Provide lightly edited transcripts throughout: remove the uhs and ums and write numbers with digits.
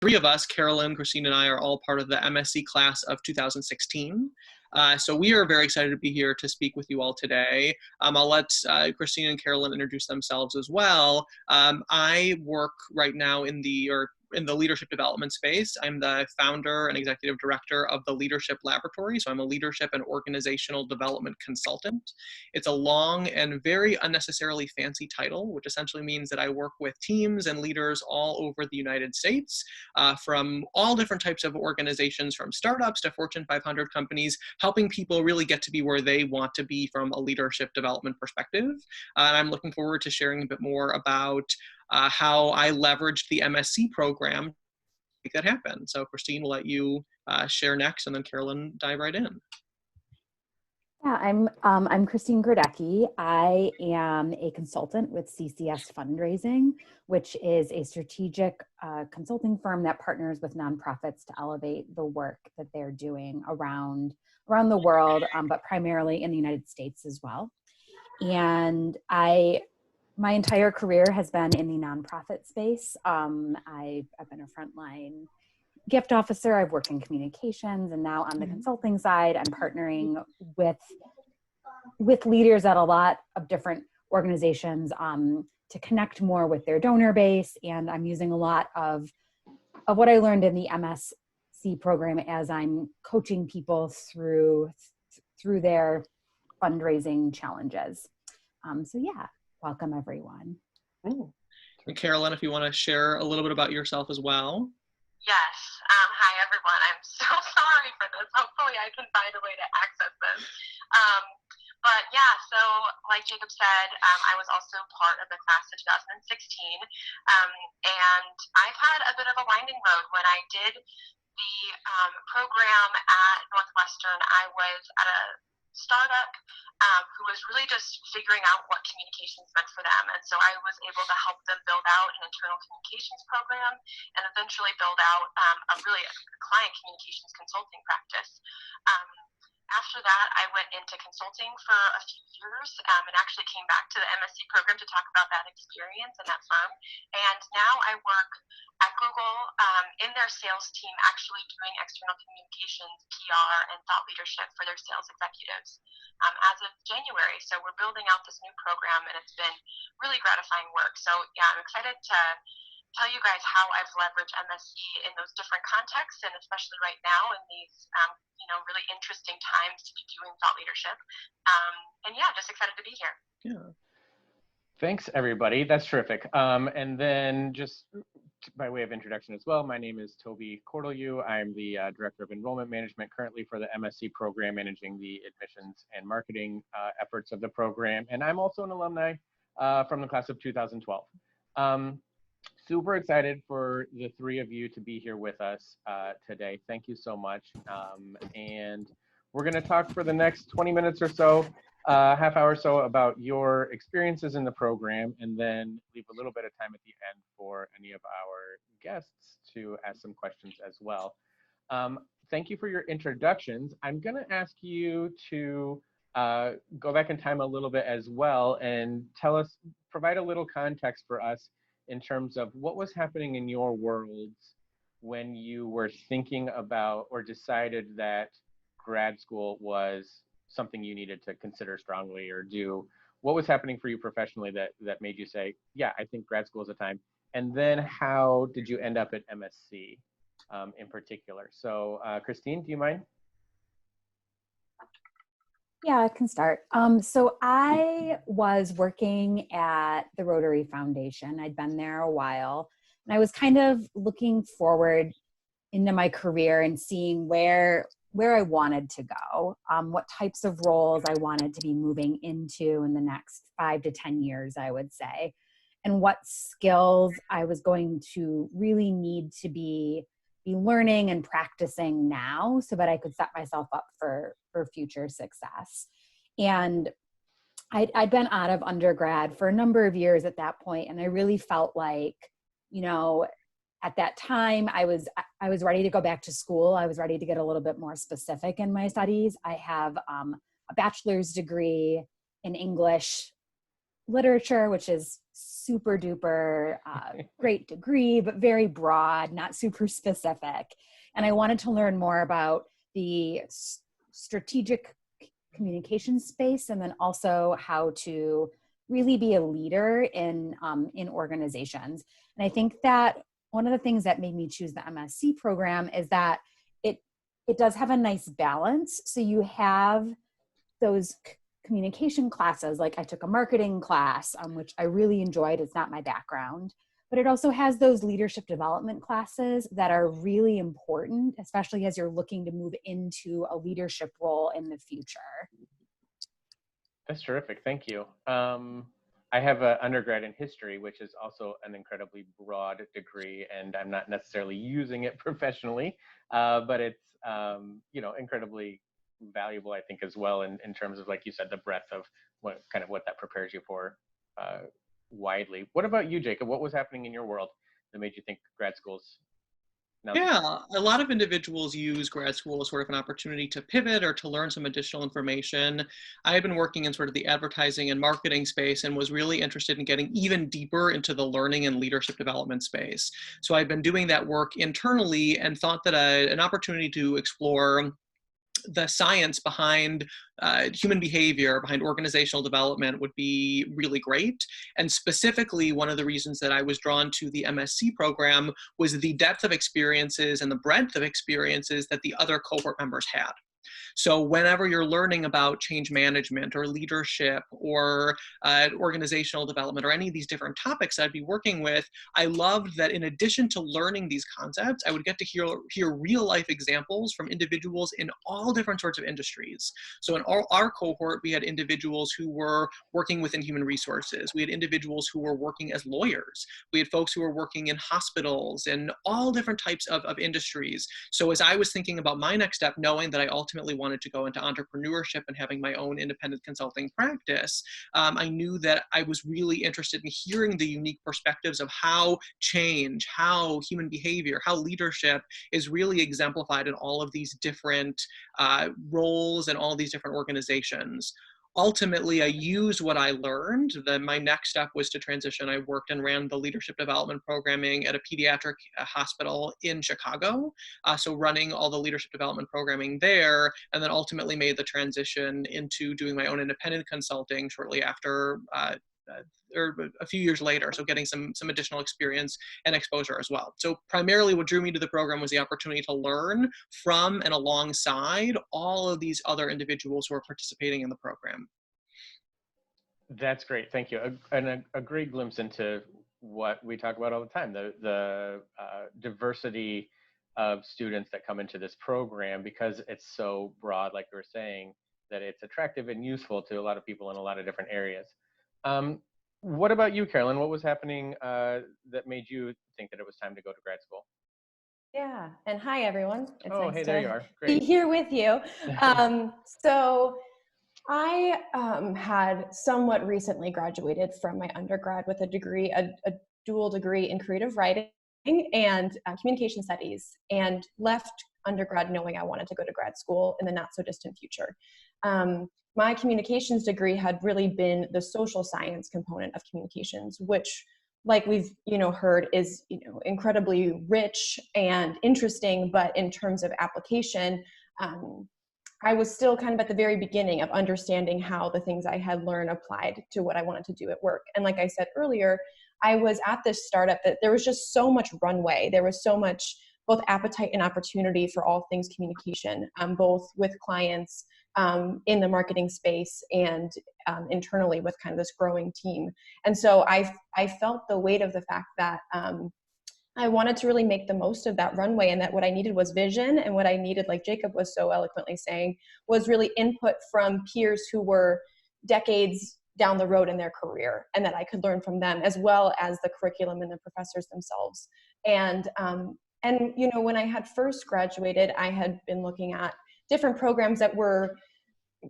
three of us, Carolyn, Christine, and I, are all part of the MSc class of 2016. So we are very excited to be here to speak with you all today. I'll let Christine and Carolyn introduce themselves as well. I work right now in the leadership development space. I'm the founder and executive director of the Leadership Laboratory. So I'm a leadership and organizational development consultant. It's a long and very unnecessarily fancy title, which essentially means that I work with teams and leaders all over the United States, from all different types of organizations, from startups to Fortune 500 companies, helping people really get to be where they want to be from a leadership development perspective. And I'm looking forward to sharing a bit more about how I leveraged the MSc program to make that happen. So Christine, will let you share next, and then Carolyn dive right in. Yeah, I'm Christine Gardocki. I am a consultant with CCS Fundraising, which is a strategic consulting firm that partners with nonprofits to elevate the work that they're doing around the world, but primarily in the United States as well. And my entire career has been in the nonprofit space. I've been a frontline gift officer. I've worked in communications, and now on the consulting side, I'm partnering with leaders at a lot of different organizations to connect more with their donor base. And I'm using a lot of what I learned in the MSc program as I'm coaching people through their fundraising challenges. So yeah. Welcome, everyone. And Carolyn, if you want to share a little bit about yourself as well. Yes. Hi, everyone. I'm so sorry for this. Hopefully I can find a way to access this. But yeah, so like Jacob said, I was also part of the class of 2016. And I've had a bit of a winding road. When I did the program at Northwestern, I was at a startup who was really just figuring out what communications meant for them. And so I was able to help them build out an internal communications program and eventually build out a client communications consulting practice. After that, I went into consulting for a few years and actually came back to the MSc program to talk about that experience in that firm. And now I work at Google in their sales team, actually doing external communications, PR, and thought leadership for their sales executives as of January. So we're building out this new program, and it's been really gratifying work. So yeah, I'm excited to tell you guys how I've leveraged MSc in those different contexts, and especially right now in these really interesting times to be doing thought leadership. And yeah, just excited to be here. Yeah. Thanks, everybody. That's terrific. And then just by way of introduction as well, my name is Toby Cordelieu. I'm the Director of Enrollment Management currently for the MSc program, managing the admissions and marketing efforts of the program. And I'm also an alumni from the class of 2012. Super excited for the three of you to be here with us today. Thank you so much. And we're going to talk for the next 20 minutes or so, half hour or so, about your experiences in the program, and then leave a little bit of time at the end for any of our guests to ask some questions as well. Thank you for your introductions. I'm going to ask you to go back in time a little bit as well and provide a little context for us in terms of what was happening in your worlds when you were thinking about or decided that grad school was something you needed to consider strongly or do. What was happening for you professionally that made you say, yeah, I think grad school is a time? And then how did you end up at MSc in particular? So Christine, do you mind? Yeah, I can start. So I was working at the Rotary Foundation. I'd been there a while, and I was kind of looking forward into my career and seeing where I wanted to go, what types of roles I wanted to be moving into in the next 5 to 10 years, I would say, and what skills I was going to really need to be learning and practicing now so that I could set myself up for future success. And I'd been out of undergrad for a number of years at that point, and I really felt like, at that time I was ready to go back to school. I was ready to get a little bit more specific in my studies. I have a bachelor's degree in English literature, which is super duper great degree, but very broad, not super specific. And I wanted to learn more about the strategic communication space, and then also how to really be a leader in organizations. And I think that one of the things that made me choose the MSc program is that it does have a nice balance. So you have those communication classes, like I took a marketing class, which I really enjoyed. It's not my background, but it also has those leadership development classes that are really important, especially as you're looking to move into a leadership role in the future. That's terrific. Thank you. I have an undergrad in history, which is also an incredibly broad degree, and I'm not necessarily using it professionally, but it's incredibly valuable, I think, as well in terms of, like you said, the breadth of what that prepares you for widely. What about you, Jacob? What was happening in your world that made you think grad schools? Yeah, a lot of individuals use grad school as sort of an opportunity to pivot or to learn some additional information. I had been working in sort of the advertising and marketing space and was really interested in getting even deeper into the learning and leadership development space. So I've been doing that work internally and thought that an opportunity to explore the science behind human behavior, behind organizational development would be really great. And specifically, one of the reasons that I was drawn to the MSc program was the depth of experiences and the breadth of experiences that the other cohort members had. So whenever you're learning about change management or leadership or organizational development or any of these different topics I'd be working with, I loved that in addition to learning these concepts, I would get to hear real life examples from individuals in all different sorts of industries. So in our cohort, we had individuals who were working within human resources. We had individuals who were working as lawyers. We had folks who were working in hospitals and all different types of industries. So as I was thinking about my next step, knowing that I ultimately wanted to go into entrepreneurship and having my own independent consulting practice, I knew that I was really interested in hearing the unique perspectives of how change, how human behavior, how leadership is really exemplified in all of these different roles and all these different organizations. Ultimately, I used what I learned. My next step was to transition. I worked and ran the leadership development programming at a pediatric hospital in Chicago. So running all the leadership development programming there, and then ultimately made the transition into doing my own independent consulting shortly after, or a few years later, so getting some additional experience and exposure as well. So primarily what drew me to the program was the opportunity to learn from and alongside all of these other individuals who are participating in the program. That's great, thank you. A great glimpse into what we talk about all the time, the diversity of students that come into this program, because it's so broad, like we were saying, that it's attractive and useful to a lot of people in a lot of different areas. What about you, Carolyn? What was happening that made you think that it was time to go to grad school? Yeah, and hi everyone. It's nice hey, to there you are. Great. be here with you. So I had somewhat recently graduated from my undergrad with a degree, a dual degree in creative writing and communication studies, and left undergrad knowing I wanted to go to grad school in the not so distant future. My communications degree had really been the social science component of communications, which, like we've heard, is incredibly rich and interesting, but in terms of application, I was still kind of at the very beginning of understanding how the things I had learned applied to what I wanted to do at work. And like I said earlier, I was at this startup that there was just so much runway. There was so much both appetite and opportunity for all things communication, both with clients in the marketing space and internally with kind of this growing team. And so I felt the weight of the fact that I wanted to really make the most of that runway, and that what I needed was vision, and what I needed, like Jacob was so eloquently saying, was really input from peers who were decades down the road in their career, and that I could learn from them, as well as the curriculum and the professors themselves. And when I had first graduated, I had been looking at different programs that were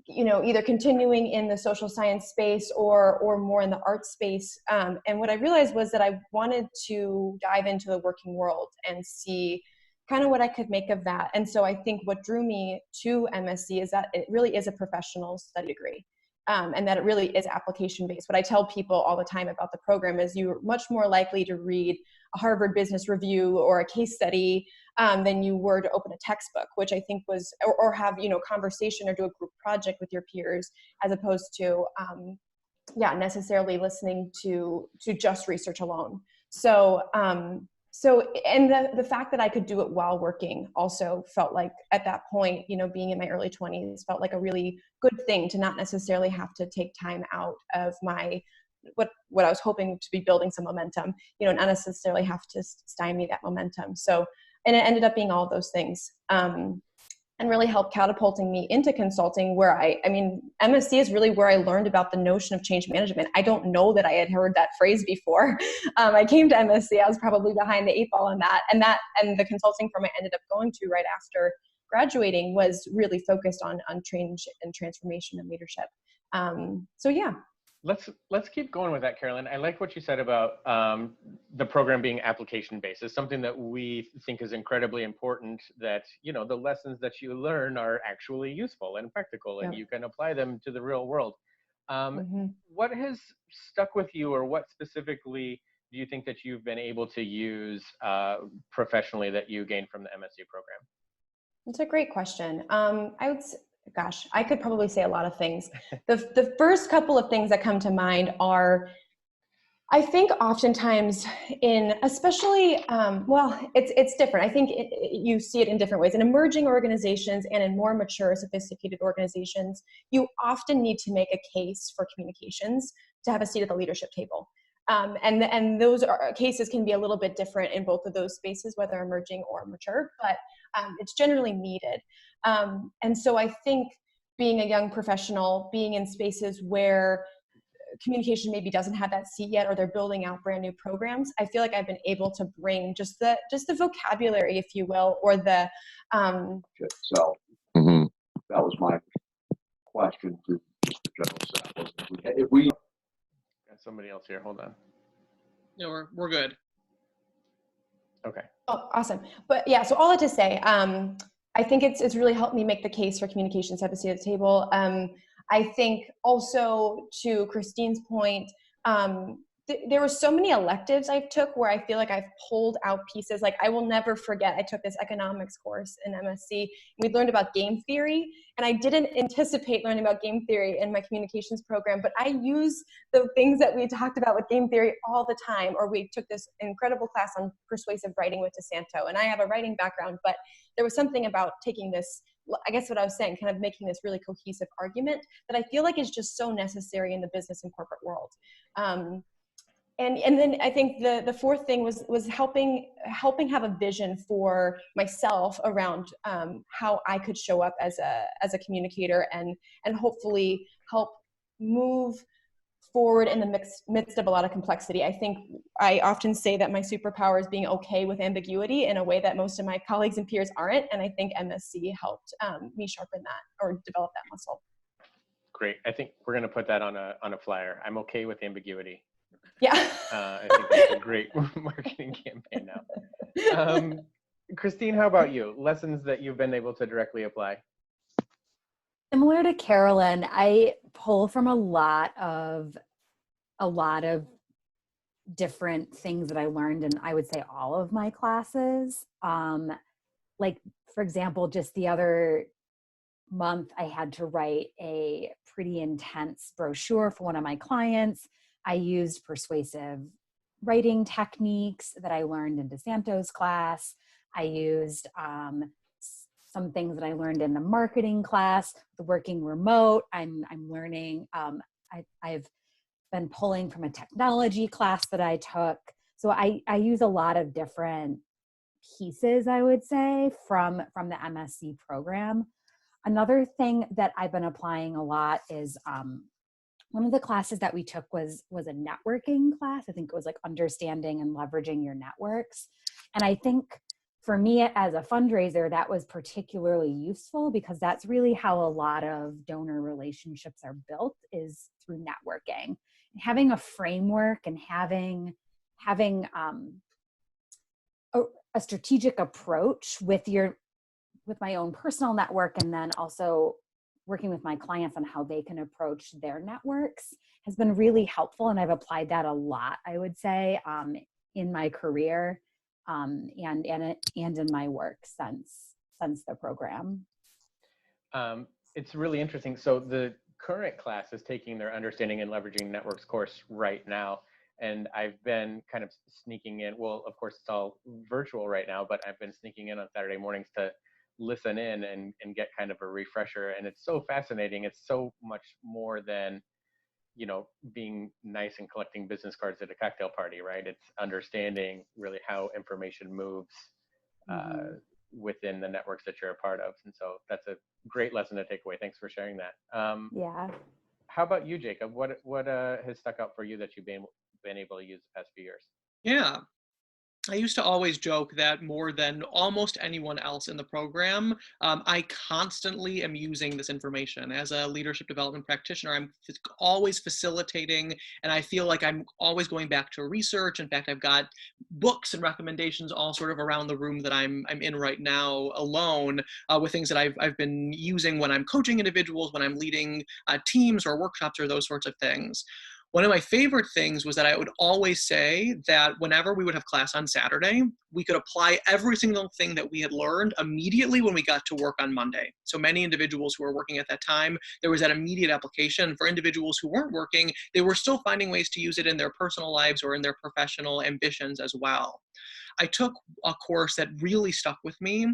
either continuing in the social science space or more in the art space. And what I realized was that I wanted to dive into the working world and see kind of what I could make of that. And so I think what drew me to MSc is that it really is a professional study degree. and that it really is application based. What I tell people all the time about the program is you're much more likely to read a Harvard Business Review or a case study than you were to open a textbook, which I think was, or have, conversation or do a group project with your peers, as opposed to, necessarily listening to just research alone. So, and the fact that I could do it while working also felt like at that point, being in my early 20s felt like a really good thing to not necessarily have to take time out of my, what I was hoping to be building some momentum, not necessarily have to stymie that momentum. So, and it ended up being all of those things. And really helped catapulting me into consulting, where I mean, MSc is really where I learned about the notion of change management. I don't know that I had heard that phrase before. I came to MSc, I was probably behind the 8 ball on that. And the consulting firm I ended up going to right after graduating was really focused on change and transformation and leadership. So yeah. Let's keep going with that, Carolyn. I like what you said about the program being application based. It's something that we think is incredibly important, that the lessons that you learn are actually useful and practical, and you can apply them to the real world. What has stuck with you, or what specifically do you think that you've been able to use professionally that you gained from the MSc program? That's a great question. I would say, gosh, I could probably say a lot of things. The first couple of things that come to mind are, I think oftentimes especially, it's different. I think you see it in different ways. In emerging organizations and in more mature, sophisticated organizations, you often need to make a case for communications to have a seat at the leadership table. And those cases can be a little bit different in both of those spaces, whether emerging or mature, but it's generally needed. And so I think being a young professional, being in spaces where communication maybe doesn't have that seat yet, or they're building out brand new programs, I feel like I've been able to bring just the vocabulary, if you will, or the. So that was my question to Mr. General Staff. If we got somebody else here, hold on. No, we're good. Okay. Oh, awesome. But yeah, so all that to say, I think it's really helped me make the case for communications have a seat at the table. I think also, to Christine's point, there were so many electives I took where I feel like I've pulled out pieces. Like, I will never forget, I took this economics course in MSc. We learned about game theory, and I didn't anticipate learning about game theory in my communications program, but I use the things that we talked about with game theory all the time. Or we took this incredible class on persuasive writing with DeSanto, and I have a writing background, but there was something about taking this, I guess what I was saying, kind of making this really cohesive argument that I feel like is just so necessary in the business and corporate world. And then I think the fourth thing was helping have a vision for myself around how I could show up as a communicator and hopefully help move forward in the midst of a lot of complexity. I think I often say that my superpower is being okay with ambiguity in a way that most of my colleagues and peers aren't, and I think MSc helped me sharpen that or develop that muscle. Great. I think we're going to put that on a flyer. I'm okay with ambiguity. Yeah. I think that's a great marketing campaign now. Christine, how about you? Lessons that you've been able to directly apply? Similar to Carolyn, I pull from a lot of different things that I learned in, I would say, all of my classes. Like, for example, just the other month, I had to write a pretty intense brochure for one of my clients. I used persuasive writing techniques that I learned in DeSanto's class. I used some things that I learned in the marketing class, the working remote. I'm learning, I've been pulling from a technology class that I took. So I use a lot of different pieces, I would say, from the MSc program. Another thing that I've been applying a lot is one of the classes that we took was a networking class. I think it was like understanding and leveraging your networks. And I think for me as a fundraiser, that was particularly useful because that's really how a lot of donor relationships are built, is through networking. Having a framework and having a strategic approach with my own personal network, and then also working with my clients on how they can approach their networks has been really helpful. And I've applied that a lot, I would say, in my career and in my work since the program. It's really interesting. So the current class is taking their Understanding and Leveraging Networks course right now. And I've been kind of sneaking in, well, of course, it's all virtual right now, but I've been sneaking in on Saturday mornings to listen in and get kind of a refresher. And it's so fascinating. It's so much more than, you know, being nice and collecting business cards at a cocktail party, right? It's understanding really how information moves within the networks that you're a part of. And so that's a great lesson to take away. Thanks for sharing that. Yeah. How about you, Jacob? What has stuck out for you that you've been able to use the past few years? Yeah. I used to always joke that more than almost anyone else in the program, I constantly am using this information. As a leadership development practitioner, I'm always facilitating, and I feel like I'm always going back to research. In fact, I've got books and recommendations all sort of around the room that I'm in right now alone with things that I've been using when I'm coaching individuals, when I'm leading teams or workshops or those sorts of things. One of my favorite things was that I would always say that whenever we would have class on Saturday, we could apply every single thing that we had learned immediately when we got to work on Monday. So many individuals who were working at that time, there was that immediate application. For individuals who weren't working, they were still finding ways to use it in their personal lives or in their professional ambitions as well. I took a course that really stuck with me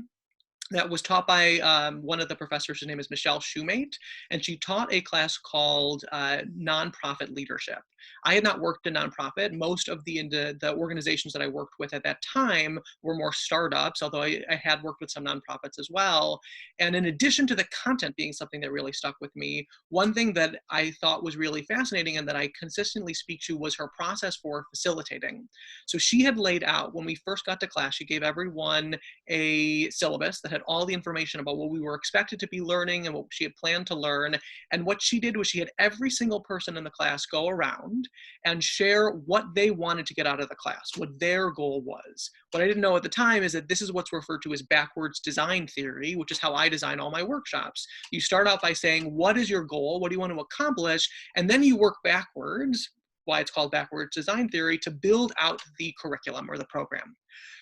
that was taught by one of the professors. Her name is Michelle Shoemate, and she taught a class called Nonprofit Leadership. I had not worked in nonprofit. Most of the organizations that I worked with at that time were more startups, although I had worked with some nonprofits as well. And in addition to the content being something that really stuck with me, one thing that I thought was really fascinating and that I consistently speak to was her process for facilitating. So she had laid out, when we first got to class, she gave everyone a syllabus that had all the information about what we were expected to be learning and what she had planned to learn. And what she did was she had every single person in the class go around and share what they wanted to get out of the class, what their goal was. What I didn't know at the time is that this is what's referred to as backwards design theory, which is how I design all my workshops. You start out by saying, what is your goal? What do you want to accomplish? And then you work backwards, why it's called backwards design theory, to build out the curriculum or the program.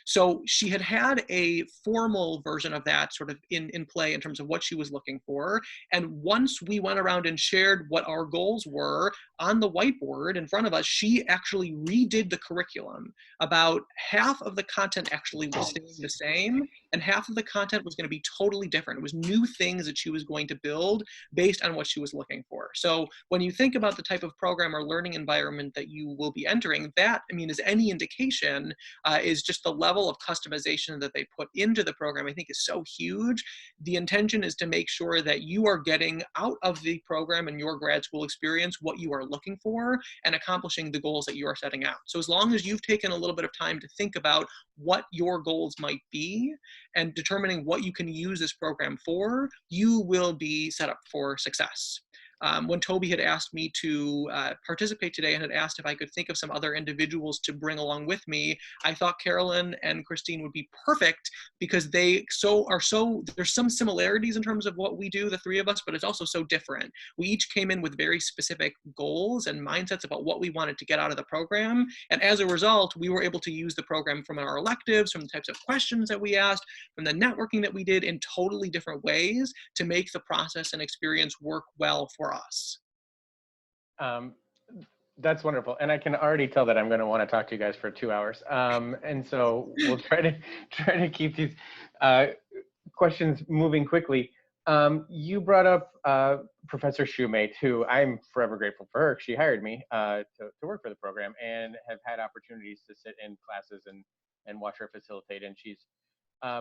So she had a formal version of that sort of in play in terms of what she was looking for. And once we went around and shared what our goals were on the whiteboard in front of us, she actually redid the curriculum. About half of the content actually was staying the same, and half of the content was going to be totally different. It was new things that she was going to build based on what she was looking for. So when you think about the type of program or learning environment that you will be entering, that, I mean, is any indication, is just the level of customization that they put into the program, I think, is so huge. The intention is to make sure that you are getting out of the program and your grad school experience what you are looking for and accomplishing the goals that you are setting out. So as long as you've taken a little bit of time to think about what your goals might be and determining what you can use this program for, you will be set up for success. When Toby had asked me to participate today and had asked if I could think of some other individuals to bring along with me, I thought Carolyn and Christine would be perfect because there's some similarities in terms of what we do, the three of us, but it's also so different. We each came in with very specific goals and mindsets about what we wanted to get out of the program. And as a result, we were able to use the program from our electives, from the types of questions that we asked, from the networking that we did in totally different ways to make the process and experience work well for us. That's wonderful, and I can already tell that I'm going to want to talk to you guys for 2 hours. And so we'll try to keep these questions moving quickly. You brought up Professor Shoemate, who I'm forever grateful for her. She hired me to work for the program, and have had opportunities to sit in classes and watch her facilitate. And she's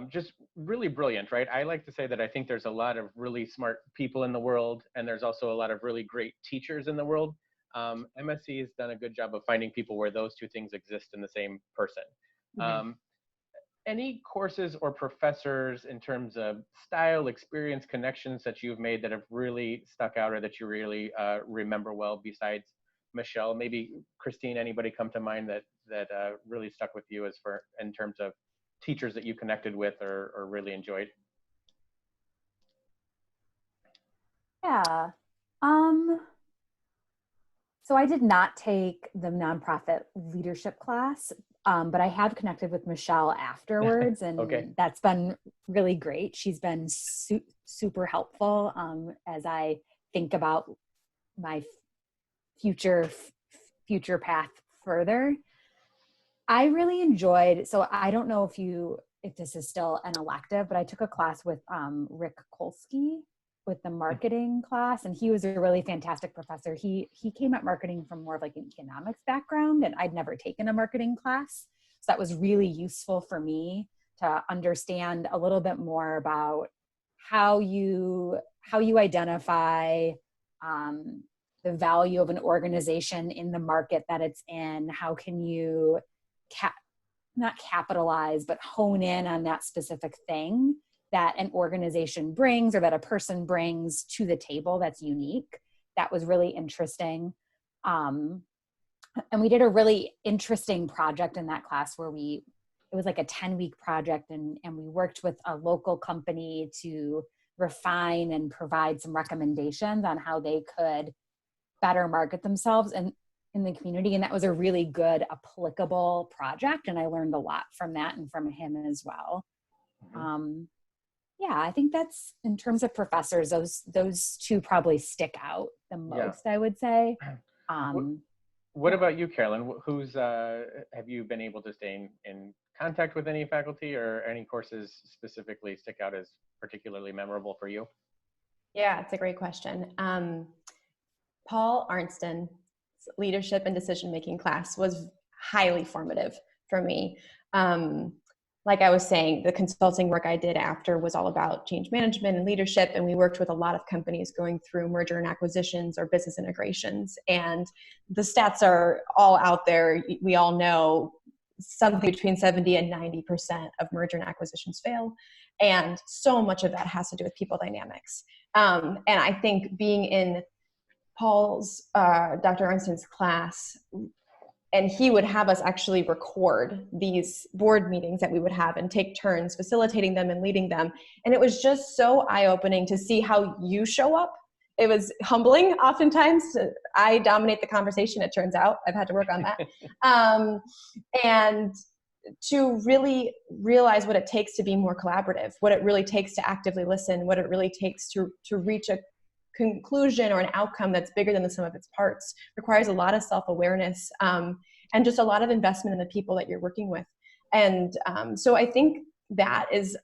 just really brilliant, right? I like to say that I think there's a lot of really smart people in the world, and there's also a lot of really great teachers in the world. MSC has done a good job of finding people where those two things exist in the same person. Mm-hmm. Any courses or professors in terms of style, experience, connections that you've made that have really stuck out or that you really remember well besides Michelle? Maybe Christine, anybody come to mind that really stuck with you in terms of teachers that you connected with or really enjoyed? Yeah. So I did not take the nonprofit leadership class, but I have connected with Michelle afterwards, and Okay. that's been really great. She's been super helpful as I think about my future path further. I really enjoyed, so I don't know if this is still an elective, but I took a class with Rick Kolsky with the marketing class, and he was a really fantastic professor. He came at marketing from more of like an economics background, and I'd never taken a marketing class. So that was really useful for me to understand a little bit more about how you identify the value of an organization in the market that it's in. How can you not capitalize, but hone in on that specific thing that an organization brings or that a person brings to the table that's unique. That was really interesting. And we did a really interesting project in that class where it was like a 10-week project, and we worked with a local company to refine and provide some recommendations on how they could better market themselves in the community. And that was a really good, applicable project. And I learned a lot from that and from him as well. Yeah, I think that's, in terms of professors, those two probably stick out the most, I would say. What about you, Carolyn? Have you been able to stay in contact with any faculty, or any courses specifically stick out as particularly memorable for you? Yeah, it's a great question. Paul Arnston's leadership and decision-making class was highly formative for me. Like I was saying, the consulting work I did after was all about change management and leadership, and we worked with a lot of companies going through merger and acquisitions or business integrations. And the stats are all out there. We all know something between 70 and 90% of merger and acquisitions fail. And so much of that has to do with people dynamics. And I think being in Paul's, Dr. Arnston's class, and he would have us actually record these board meetings that we would have and take turns facilitating them and leading them. And it was just so eye-opening to see how you show up. It was humbling oftentimes. I dominate the conversation, it turns out. I've had to work on that. And to really realize what it takes to be more collaborative, what it really takes to actively listen, what it really takes to reach a conclusion or an outcome that's bigger than the sum of its parts, requires a lot of self-awareness and just a lot of investment in the people that you're working with. And so I think that is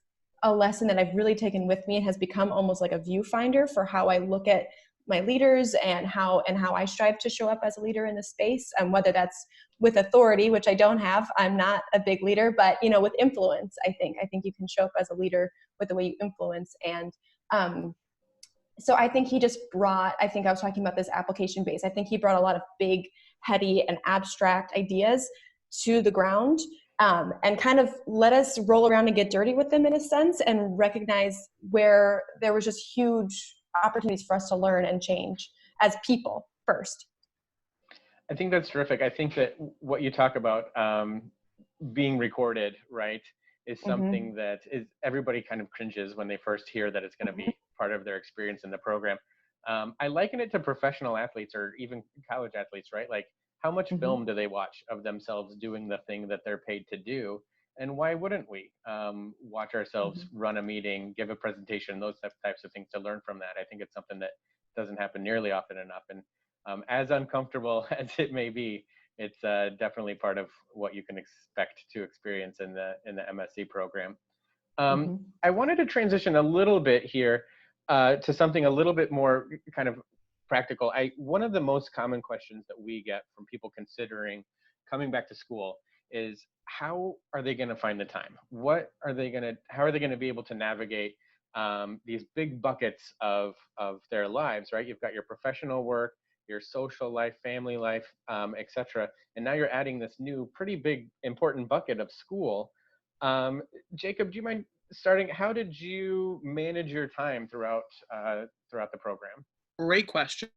a lesson that I've really taken with me and has become almost like a viewfinder for how I look at my leaders and how I strive to show up as a leader in the space, and whether that's with authority, which I don't have. I'm not a big leader, but with influence, I think you can show up as a leader with the way you influence. And so I think he just brought, I think I was talking about this application base. I think he brought a lot of big, heady, and abstract ideas to the ground, and kind of let us roll around and get dirty with them in a sense, and recognize where there was just huge opportunities for us to learn and change as people first. I think that's terrific. I think that what you talk about being recorded, right, is something that is, everybody kind of cringes when they first hear that it's going to be part of their experience in the program. I liken it to professional athletes or even college athletes, right? Like, how much film do they watch of themselves doing the thing that they're paid to do? And why wouldn't we watch ourselves run a meeting, give a presentation, those types of things to learn from that? I think it's something that doesn't happen nearly often enough. And as uncomfortable as it may be, it's definitely part of what you can expect to experience in the MSc program. I wanted to transition a little bit here to something a little bit more kind of practical. One of the most common questions that we get from people considering coming back to school is, how are they going to find the time? How are they going to be able to navigate these big buckets of their lives, right? You've got your professional work, your social life, family life, etc. And now you're adding this new, pretty big, important bucket of school. Jacob, do you mind starting? How did you manage your time throughout the program? Great question.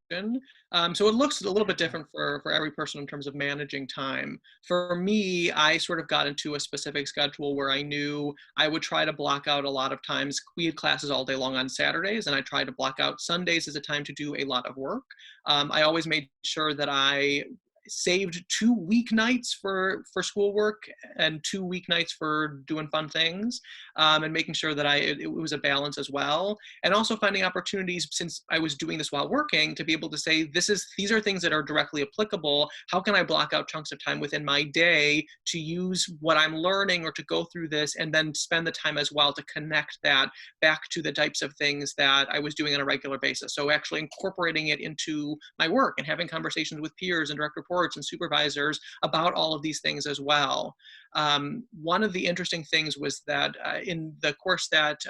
So it looks a little bit different for every person in terms of managing time. For me, I sort of got into a specific schedule where I knew I would try to block out a lot of times. We had classes all day long on Saturdays, and I tried to block out Sundays as a time to do a lot of work. I always made sure that I saved 2 weeknights for schoolwork and 2 weeknights for doing fun things, and making sure that it was a balance as well. And also finding opportunities, since I was doing this while working, to be able to say, these are things that are directly applicable. How can I block out chunks of time within my day to use what I'm learning or to go through this, and then spend the time as well to connect that back to the types of things that I was doing on a regular basis. So actually incorporating it into my work and having conversations with peers and direct reports and supervisors about all of these things as well. One of the interesting things was that in the course that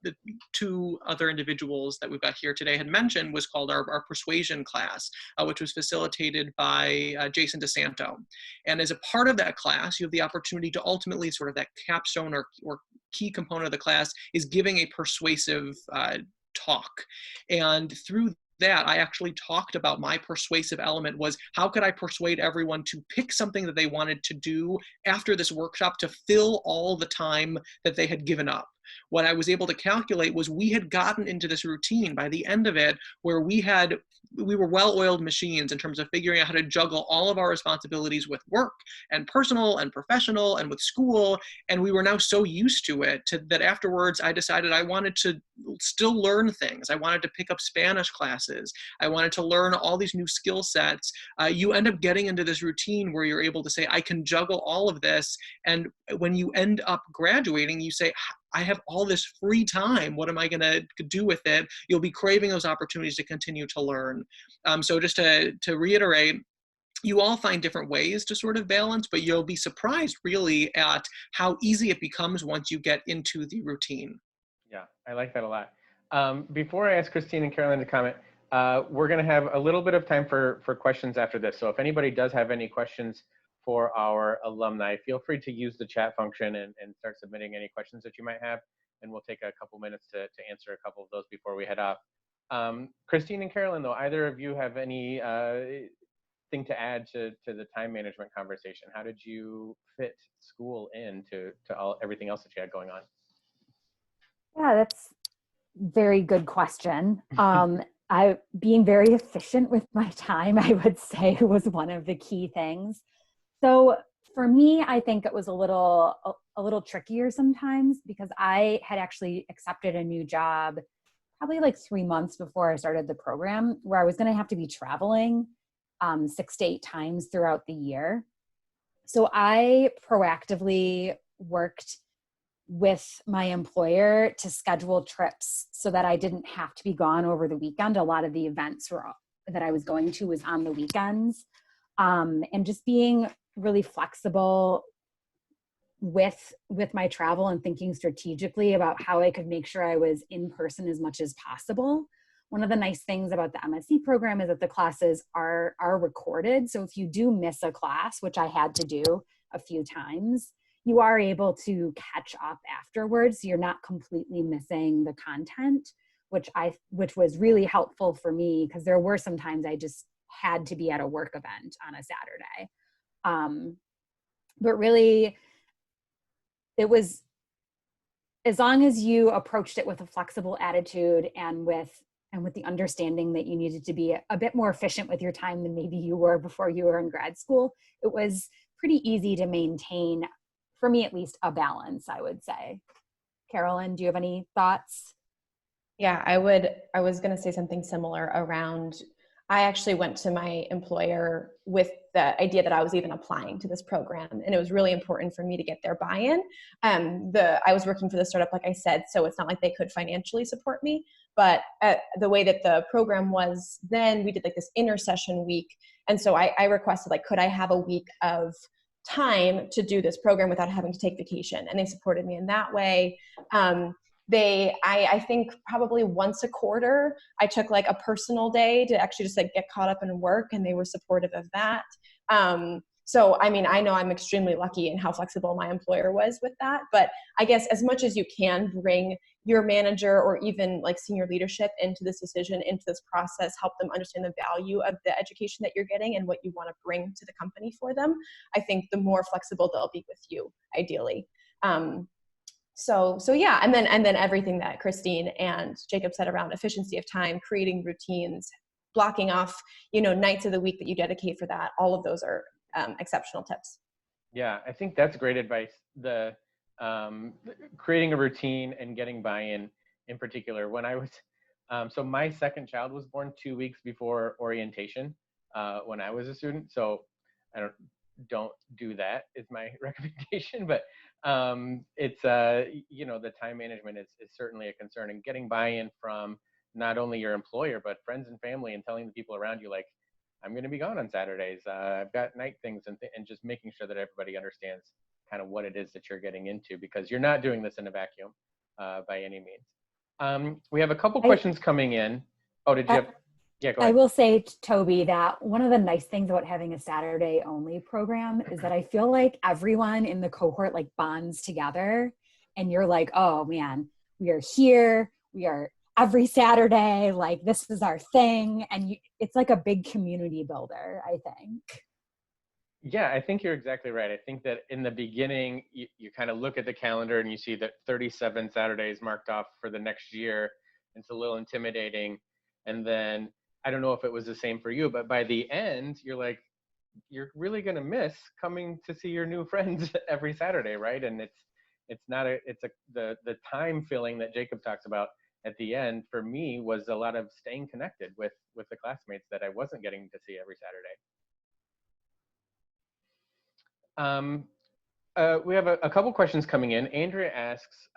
the 2 other individuals that we've got here today had mentioned was called our persuasion class, which was facilitated by Jason DeSanto. And as a part of that class, you have the opportunity to ultimately, sort of that capstone or key component of the class is giving a persuasive talk. And through that, I actually talked about my persuasive element was, how could I persuade everyone to pick something that they wanted to do after this workshop to fill all the time that they had given up. What I was able to calculate was we had gotten into this routine by the end of it where we were well-oiled machines in terms of figuring out how to juggle all of our responsibilities with work and personal and professional and with school. And we were now so used to it that afterwards I decided I wanted to still learn things. I wanted to pick up Spanish classes. I wanted to learn all these new skill sets. You end up getting into this routine where you're able to say, I can juggle all of this. And when you end up graduating, you say, I have all this free time. What am I going to do with it? You'll be craving those opportunities to continue to learn. So just to reiterate, you all find different ways to sort of balance, but you'll be surprised really at how easy it becomes once you get into the routine. Yeah, I like that a lot. Before I ask Christine and Carolyn to comment, we're going to have a little bit of time for questions after this. So if anybody does have any questions for our alumni, feel free to use the chat function and start submitting any questions that you might have. And we'll take a couple minutes to answer a couple of those before we head off. Christine and Carolyn, though, either of you have any thing to add to the time management conversation? How did you fit school into everything else that you had going on? Yeah, that's a very good question. Being very efficient with my time, I would say, was one of the key things. So for me, I think it was a little trickier sometimes because I had actually accepted a new job probably like 3 months before I started the program, where I was going to have to be traveling 6 to 8 times throughout the year. So I proactively worked with my employer to schedule trips so that I didn't have to be gone over the weekend. A lot of the events that I was going to was on the weekends, and just being really flexible with my travel and thinking strategically about how I could make sure I was in person as much as possible. One of the nice things about the MSc program is that the classes are recorded. So if you do miss a class, which I had to do a few times, you are able to catch up afterwards. So you're not completely missing the content, which was really helpful for me because there were some times I just had to be at a work event on a Saturday. But really, it was, as long as you approached it with a flexible attitude and with the understanding that you needed to be a bit more efficient with your time than maybe you were before you were in grad school, it was pretty easy to maintain, for me at least, a balance, I would say. Carolyn, do you have any thoughts? Yeah, I was going to say something similar around, I actually went to my employer with the idea that I was even applying to this program, and it was really important for me to get their buy-in. I was working for the startup, like I said, so it's not like they could financially support me, but the way that the program was then, we did like this intercession week. And so I requested, like, could I have a week of time to do this program without having to take vacation? And they supported me in that way. I think probably once a quarter, I took like a personal day to actually just like get caught up in work, and they were supportive of that. So, I mean, I know I'm extremely lucky in how flexible my employer was with that, but I guess as much as you can bring your manager or even like senior leadership into this decision, into this process, help them understand the value of the education that you're getting and what you want to bring to the company for them, I think the more flexible they'll be with you, ideally. So yeah, and then everything that Christine and Jacob said around efficiency of time, creating routines, blocking off, nights of the week that you dedicate for that. All of those are exceptional tips. Yeah, I think that's great advice. The creating a routine and getting buy-in in particular. When I was, so my second child was born 2 weeks before orientation when I was a student. So I don't do that is my recommendation, but it's, the time management is certainly a concern, and getting buy-in from not only your employer, but friends and family, and telling the people around you, like, I'm going to be gone on Saturdays. I've got night things, and just making sure that everybody understands kind of what it is that you're getting into, because you're not doing this in a vacuum by any means. We have a couple questions coming in. Oh, did you have? Yeah, go ahead. I will say, Toby, that one of the nice things about having a Saturday only program is that I feel like everyone in the cohort like bonds together, and you're like, oh man, we are here. We are every Saturday, like this is our thing. And it's like a big community builder, I think. Yeah, I think you're exactly right. I think that in the beginning, you kind of look at the calendar and you see that 37 Saturdays marked off for the next year. It's a little intimidating. And then I don't know if it was the same for you, but by the end, you're like, you're really going to miss coming to see your new friends every Saturday, right? And the time filling that Jacob talks about at the end for me was a lot of staying connected with the classmates that I wasn't getting to see every Saturday. We have a couple questions coming in. Andrea asks,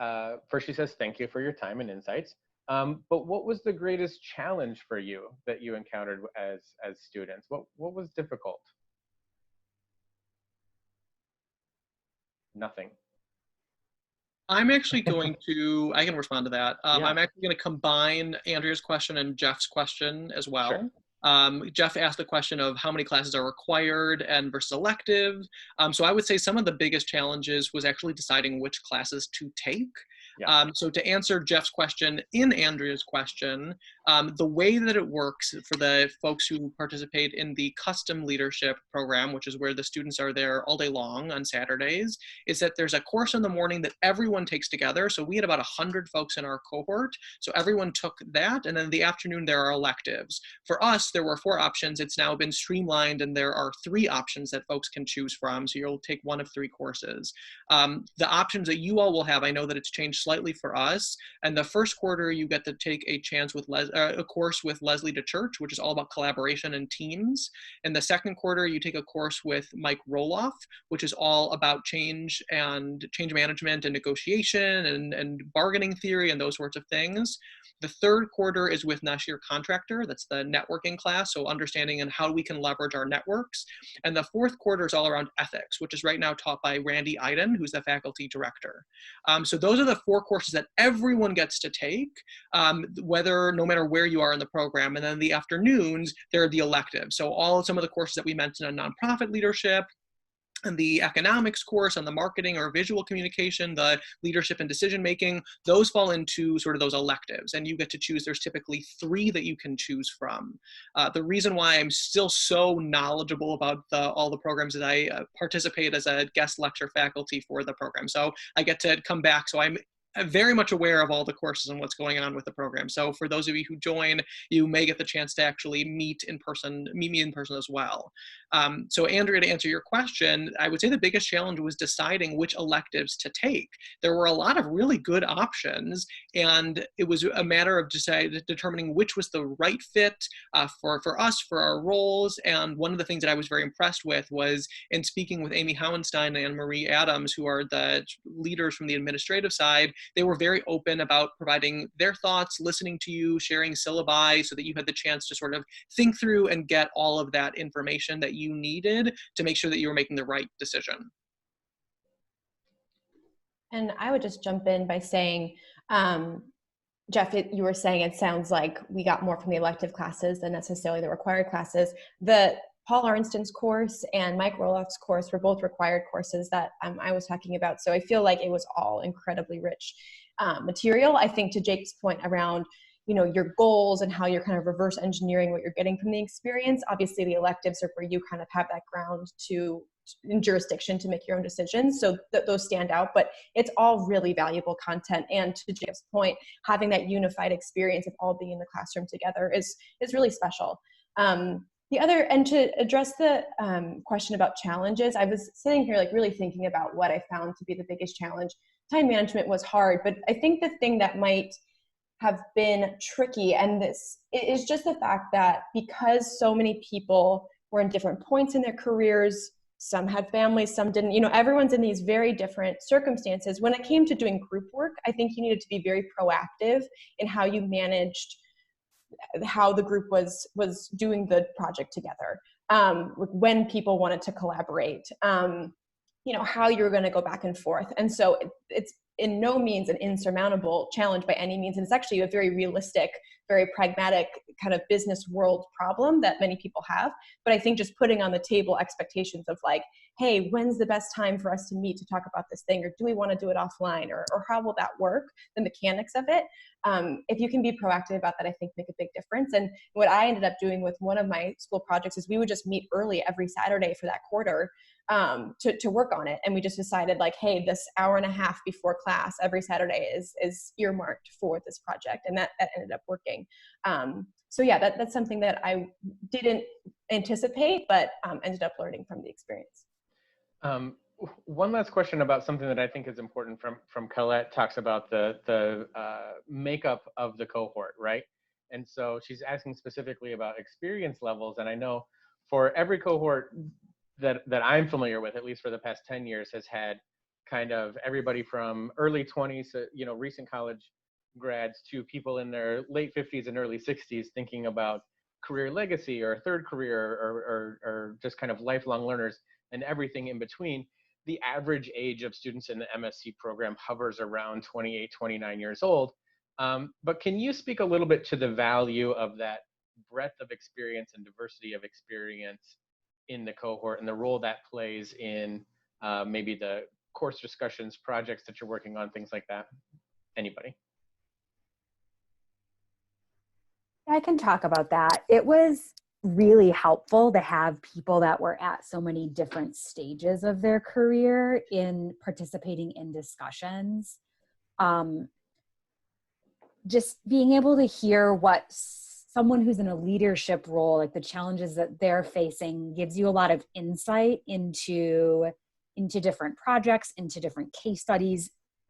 first she says, thank you for your time and insights. But what was the greatest challenge for you that you encountered as students? What was difficult? Nothing. I'm actually going to, I can respond to that. Yeah. I'm actually going to combine Andrea's question and Jeff's question as well. Sure. Jeff asked the question of how many classes are required and versus elective. So I would say some of the biggest challenges was actually deciding which classes to take. Yeah. So to answer Jeff's question in Andrea's question, the way that it works for the folks who participate in the custom leadership program, which is where the students are there all day long on Saturdays, is that there's a course in the morning that everyone takes together. So we had about 100 folks in our cohort. So everyone took that. And then in the afternoon, there are electives. For us, there were 4 options. It's now been streamlined, and there are 3 options that folks can choose from. So you'll take one of 3 courses. The options that you all will have, I know that it's changed slightly for us. And the first quarter, you get to take a chance with a course with Leslie DeChurch, which is all about collaboration and teams. In the second quarter, you take a course with Mike Roloff, which is all about change management and negotiation and bargaining theory and those sorts of things. The third quarter is with Nashir Contractor. That's the networking class, so understanding and how we can leverage our networks. And the fourth quarter is all around ethics, which is right now taught by Randy Iden, who's the faculty director. So those are the 4 courses that everyone gets to take, no matter where you are in the program. And then the afternoons, there are the electives. So some of the courses that we mentioned on nonprofit leadership, and the economics course, on the marketing or visual communication, the leadership and decision making, those fall into sort of those electives, and you get to choose. There's typically 3 that you can choose from. The reason why I'm still so knowledgeable about all the programs is I participate as a guest lecture faculty for the program. So I get to come back. So I'm very much aware of all the courses and what's going on with the program. So for those of you who join, you may get the chance to actually meet me in person as well. So Andrea, to answer your question, I would say the biggest challenge was deciding which electives to take. There were a lot of really good options, and it was a matter of determining which was the right fit for us, for our roles. And one of the things that I was very impressed with was in speaking with Amy Howenstein and Marie Adams, who are the leaders from the administrative side. They were very open about providing their thoughts, listening to you, sharing syllabi, so that you had the chance to sort of think through and get all of that information that you needed to make sure that you were making the right decision. And I would just jump in by saying, Jeff, you were saying it sounds like we got more from the elective classes than necessarily the required classes. Paul Arnston's course and Mike Roloff's course were both required courses that I was talking about. So I feel like it was all incredibly rich material. I think to Jake's point around, you know, your goals and how you're kind of reverse engineering what you're getting from the experience. Obviously the electives are where you kind of have that ground to in jurisdiction to make your own decisions. So those stand out, but it's all really valuable content. And to Jake's point, having that unified experience of all being in the classroom together is really special. The other, and to address the question about challenges, I was sitting here like really thinking about what I found to be the biggest challenge. Time management was hard, but I think the thing that might have been tricky, and this is just the fact that because so many people were in different points in their careers, some had families, some didn't, you know, everyone's in these very different circumstances. When it came to doing group work, I think you needed to be very proactive in how you managed how the group was doing the project together, when people wanted to collaborate, you know, how you're going to go back and forth. And so it's in no means an insurmountable challenge by any means. And it's actually a very realistic, very pragmatic kind of business world problem that many people have. But I think just putting on the table expectations of like, hey, when's the best time for us to meet to talk about this thing? Or do we want to do it offline? Or how will that work? The mechanics of it. If you can be proactive about that, I think make a big difference. And what I ended up doing with one of my school projects is we would just meet early every Saturday for that quarter to work on it. And we just decided like, hey, this hour and a half before class every Saturday is earmarked for this project. And that ended up working. So yeah, that's something that I didn't anticipate, but ended up learning from the experience. One last question about something that I think is important from Colette talks about the makeup of the cohort, right? And so she's asking specifically about experience levels. And I know for every cohort that I'm familiar with, at least for the past 10 years, has had kind of everybody from early 20s, you know, recent college grads to people in their late 50s and early 60s thinking about career legacy or third career or just kind of lifelong learners and everything in between. The average age of students in the MSc program hovers around 28, 29 years old. But can you speak a little bit to the value of that breadth of experience and diversity of experience in the cohort and the role that plays in maybe the course discussions, projects that you're working on, things like that? Anybody? I can talk about that. It was really helpful to have people that were at so many different stages of their career in participating in discussions. Just being able to hear what someone who's in a leadership role, like the challenges that they're facing, gives you a lot of insight into different projects, into different case studies.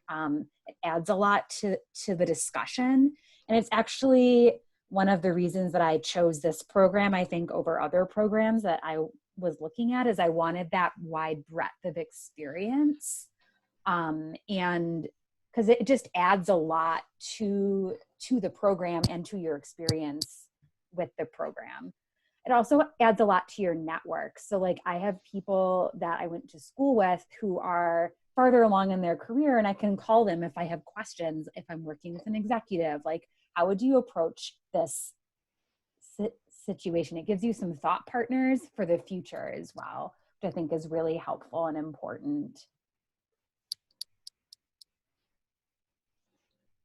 It adds a lot to the discussion. And it's actually one of the reasons that I chose this program, I think, over other programs that I was looking at, is I wanted that wide breadth of experience. And because it just adds a lot to the program and to your experience with the program. It also adds a lot to your network. So like I have people that I went to school with who are farther along in their career, and I can call them if I have questions, if I'm working with an executive, like, how would you approach this situation? It gives you some thought partners for the future as well, which I think is really helpful and important.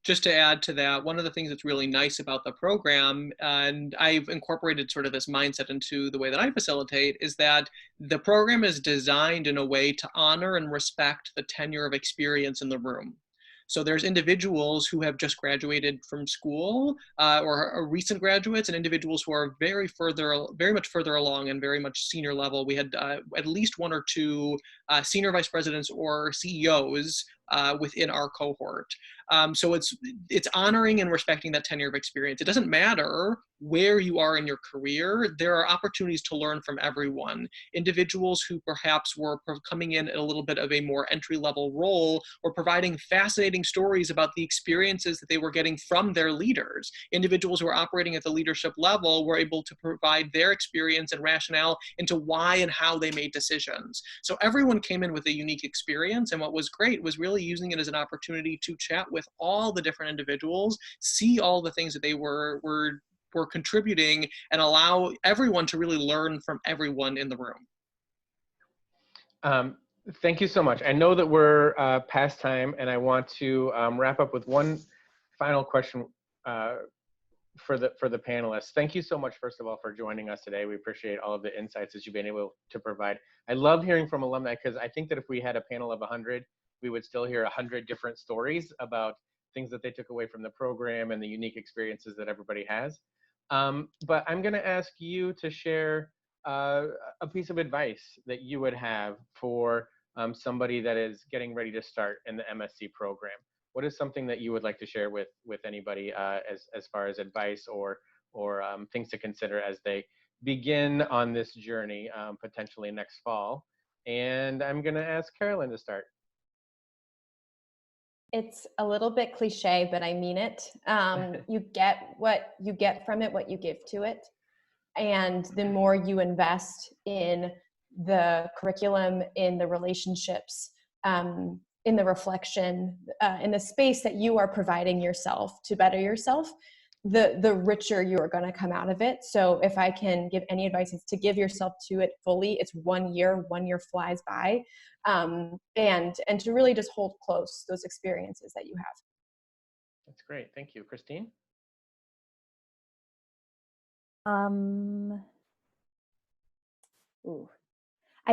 Just to add to that, one of the things that's really nice about the program, and I've incorporated sort of this mindset into the way that I facilitate, is that the program is designed in a way to honor and respect the tenure of experience in the room. So there's individuals who have just graduated from school or are recent graduates, and individuals who are very much further along and very much senior level. We had at least one or two senior vice presidents or CEOs within our cohort. So it's honoring and respecting that tenure of experience. It doesn't matter where you are in your career. There are opportunities to learn from everyone. Individuals who perhaps were coming in at a little bit of a more entry-level role or providing fascinating stories about the experiences that they were getting from their leaders. Individuals who are operating at the leadership level were able to provide their experience and rationale into why and how they made decisions. So everyone came in with a unique experience, and what was great was really using it as an opportunity to chat with all the different individuals, see all the things that they were we're contributing and allow everyone to really learn from everyone in the room. Thank you so much. I know that we're past time, and I want to wrap up with one final question for the panelists. Thank you so much, first of all, for joining us today. We appreciate all of the insights that you've been able to provide. I love hearing from alumni, because I think that if we had a panel of 100, we would still hear 100 different stories about things that they took away from the program and the unique experiences that everybody has. But I'm going to ask you to share a piece of advice that you would have for somebody that is getting ready to start in the MSc program. What is something that you would like to share with anybody as far as advice or things to consider as they begin on this journey potentially next fall? And I'm going to ask Carolyn to start. It's a little bit cliche, but I mean it. You get what you get from it, what you give to it. And the more you invest in the curriculum, in the relationships, in the reflection, in the space that you are providing yourself to better yourself, the richer you are going to come out of it. So if I can give any advice, it's to give yourself to it fully. It's 1 year flies by, and to really just hold close those experiences that you have. That's great. Thank you. Christine? I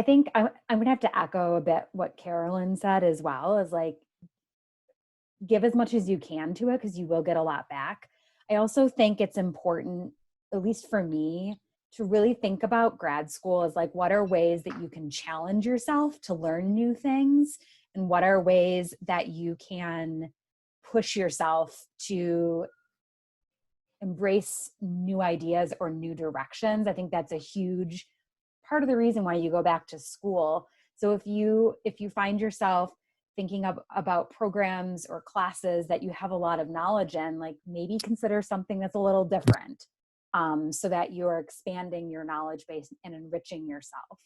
think I'm gonna have to echo a bit what Carolyn said as well, is like, give as much as you can to it, because you will get a lot back. I also think it's important, at least for me, to really think about grad school as like, what are ways that you can challenge yourself to learn new things, and what are ways that you can push yourself to embrace new ideas or new directions. I think that's a huge part of the reason why you go back to school. So if you find yourself thinking about programs or classes that you have a lot of knowledge in, like maybe consider something that's a little different, so that you're expanding your knowledge base and enriching yourself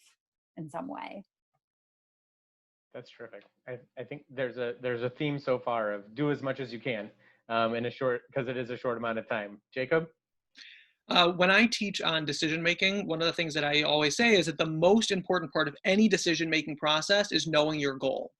in some way. That's terrific. I think there's a theme so far of do as much as you can in a short, because it is a short amount of time. Jacob? When I teach on decision making, one of the things that I always say is that the most important part of any decision making process is knowing your goal.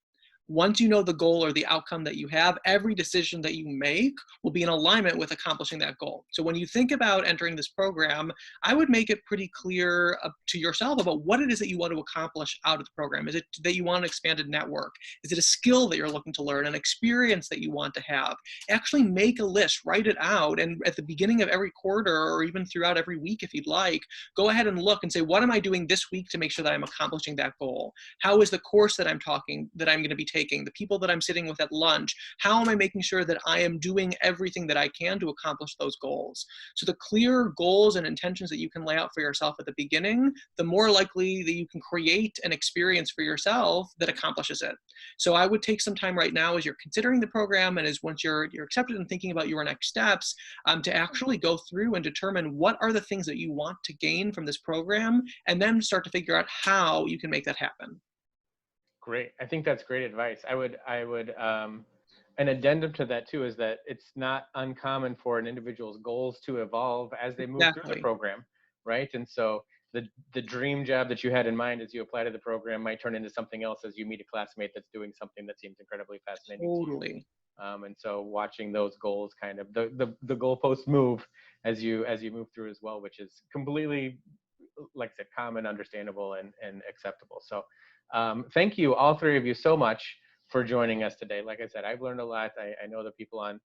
Once you know the goal or the outcome that you have, every decision that you make will be in alignment with accomplishing that goal. So when you think about entering this program, I would make it pretty clear to yourself about what it is that you want to accomplish out of the program. Is it that you want an expanded network? Is it a skill that you're looking to learn, an experience that you want to have? Actually make a list, write it out, and at the beginning of every quarter, or even throughout every week if you'd like, go ahead and look and say, what am I doing this week to make sure that I'm accomplishing that goal? How is the course that I'm going to be taking, the people that I'm sitting with at lunch, how am I making sure that I am doing everything that I can to accomplish those goals? So the clear goals and intentions that you can lay out for yourself at the beginning, the more likely that you can create an experience for yourself that accomplishes it. So I would take some time right now as you're considering the program, and as once you're accepted and thinking about your next steps, to actually go through and determine what are the things that you want to gain from this program, and then start to figure out how you can make that happen. Great. I think that's great advice. I would an addendum to that too is that it's not uncommon for an individual's goals to evolve as they move through the program, right? And so the dream job that you had in mind as you apply to the program might turn into something else as you meet a classmate that's doing something that seems incredibly fascinating to you. And so watching those goals, kind of the goalposts move as you move through as well, which is completely, like I said, common, understandable, and acceptable. So thank you, all three of you, so much for joining us today. Like I said, I've learned a lot. I know the people on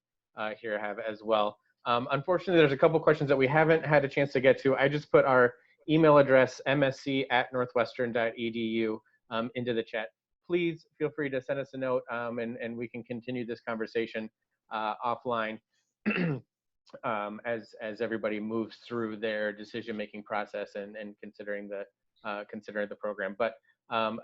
here have as well. Unfortunately, there's a couple questions that we haven't had a chance to get to. I just put our email address, msc@northwestern.edu, into the chat. Please feel free to send us a note, and we can continue this conversation offline as everybody moves through their decision-making process and considering the program. But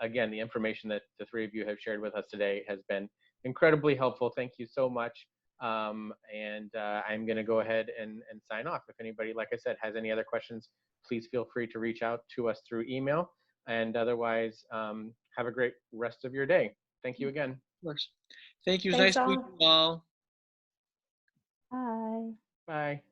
again, the information that the three of you have shared with us today has been incredibly helpful. Thank you so much. I'm going to go ahead and sign off. If anybody, like I said, has any other questions, please feel free to reach out to us through email. And otherwise, have a great rest of your day. Thank you again. Of course. Thank you. It was Thanks nice to meet you all. Bye. Bye.